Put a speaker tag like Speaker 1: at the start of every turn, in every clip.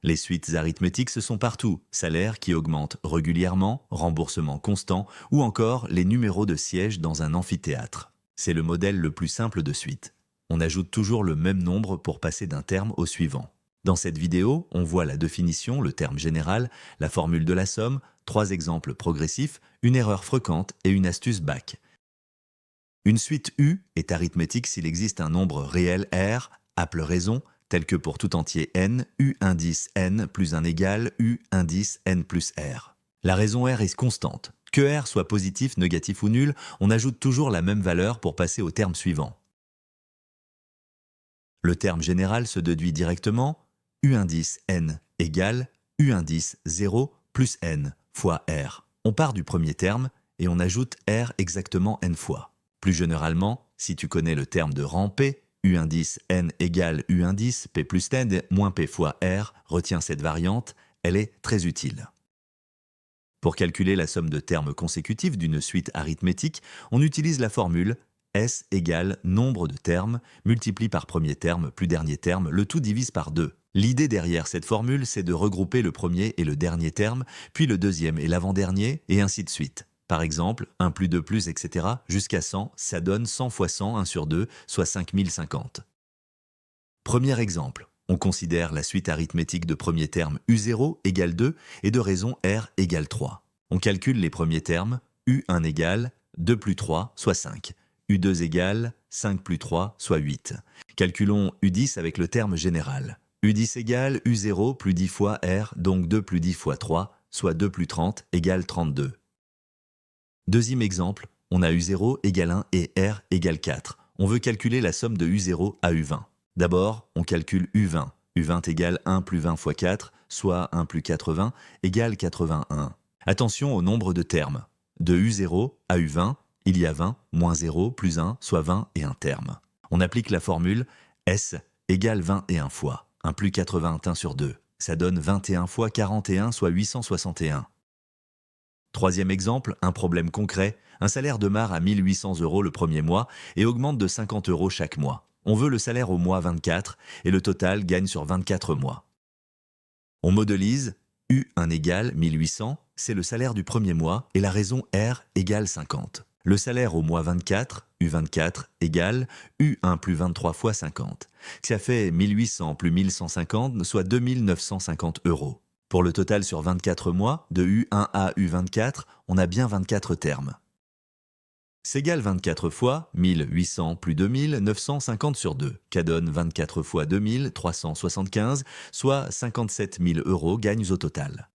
Speaker 1: Les suites arithmétiques, ce sont partout. Salaire qui augmente régulièrement, remboursement constant, ou encore les numéros de sièges dans un amphithéâtre. C'est le modèle le plus simple de suite. On ajoute toujours le même nombre pour passer d'un terme au suivant. Dans cette vidéo, on voit la définition, le terme général, la formule de la somme, 3 exemples progressifs, une erreur fréquente et une astuce bac. Une suite U est arithmétique s'il existe un nombre réel R, appel raison, tel que pour tout entier n, U indice n plus 1 égale U indice n plus R. La raison R est constante. Que R soit positif, négatif ou nul, on ajoute toujours la même valeur pour passer au terme suivant. Le terme général se déduit directement. U indice n égale U indice 0 plus n fois R. On part du premier terme et on ajoute R exactement n fois. Plus généralement, si tu connais le terme de rang P, U indice n égale U indice P plus n moins P fois R, retiens cette variante, elle est très utile. Pour calculer la somme de termes consécutifs d'une suite arithmétique, on utilise la formule S égale nombre de termes, multiplie par premier terme plus dernier terme, le tout divise par 2. L'idée derrière cette formule, c'est de regrouper le premier et le dernier terme, puis le deuxième et l'avant-dernier, et ainsi de suite. Par exemple, 1 plus 2 plus, etc. jusqu'à 100, ça donne 100 fois 100, 1 sur 2, soit 5050. Premier exemple, on considère la suite arithmétique de premier terme U0 égale 2 et de raison R égale 3. On calcule les premiers termes, U1 égale 2 plus 3, soit 5. U2 égale 5 plus 3, soit 8. Calculons U10 avec le terme général. U10 égale U0 plus 10 fois R, donc 2 plus 10 fois 3, soit 2 plus 30 égale 32. Deuxième exemple, on a U0 égale 1 et R égale 4. On veut calculer la somme de U0 à U20. D'abord, on calcule U20. U20 égale 1 plus 20 fois 4, soit 1 plus 80, égale 81. Attention au nombre de termes. De U0 à U20, il y a 20, moins 0, plus 1, soit 20 et un terme. On applique la formule S égale 21 fois. 1 plus 81 sur 2. Ça donne 21 fois 41, soit 861. Troisième exemple, un problème concret. Un salaire démarre à 1 800 € le premier mois et augmente de 50 € chaque mois. On veut le salaire au mois 24 et le total gagne sur 24 mois. On modélise U1 égale 1800, c'est le salaire du premier mois et la raison R égale 50. Le salaire au mois 24, U24 égale U1 plus 23 fois 50. Ça fait 1800 plus 1150, soit 2950 €. Pour le total sur 24 mois, de U1 à U24, on a bien 24 termes. S'égale 24 fois 1800 plus 2950 sur 2, qui donne 24 fois 2375, soit 57 000 € gagnes au total.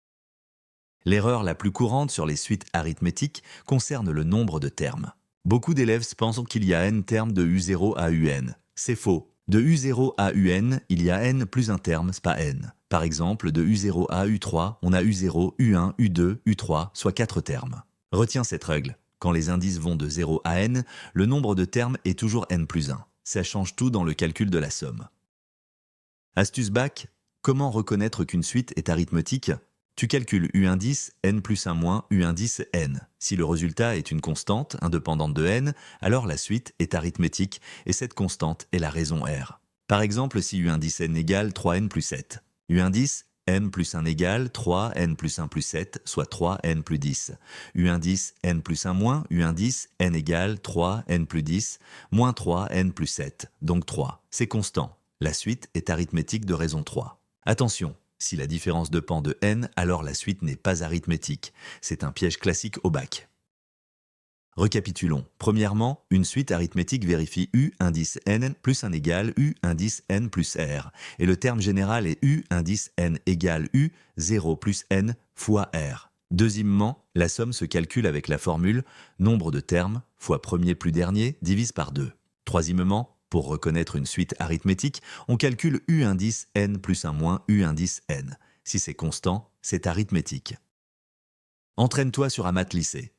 Speaker 1: L'erreur la plus courante sur les suites arithmétiques concerne le nombre de termes. Beaucoup d'élèves pensent qu'il y a n termes de U0 à UN. C'est faux. De U0 à UN, il y a n plus un terme, c'est pas n. Par exemple, de U0 à U3, on a U0, U1, U2, U3, soit 4 termes. Retiens cette règle. Quand les indices vont de 0 à n, le nombre de termes est toujours n plus 1. Ça change tout dans le calcul de la somme. Astuce bac, comment reconnaître qu'une suite est arithmétique ? Tu calcules U indice n plus 1 moins U indice n. Si le résultat est une constante indépendante de n, alors la suite est arithmétique et cette constante est la raison R. Par exemple, si U indice n égale 3n plus 7. U indice n plus 1 égale 3n plus 1 plus 7, soit 3n plus 10. U indice n plus 1 moins U indice n égale 3n plus 10, moins 3n plus 7, donc 3. C'est constant. La suite est arithmétique de raison 3. Attention, si la différence dépend de n, alors la suite n'est pas arithmétique. C'est un piège classique au bac. Récapitulons. Premièrement, une suite arithmétique vérifie U indice n plus 1 égale U indice n plus R. Et le terme général est U indice n égale U 0 plus n fois R. Deuxièmement, la somme se calcule avec la formule nombre de termes fois premier plus dernier divise par 2. Troisièmement, pour reconnaître une suite arithmétique, on calcule U indice n plus 1 moins U indice n. Si c'est constant, c'est arithmétique. Entraîne-toi sur un maths lycée.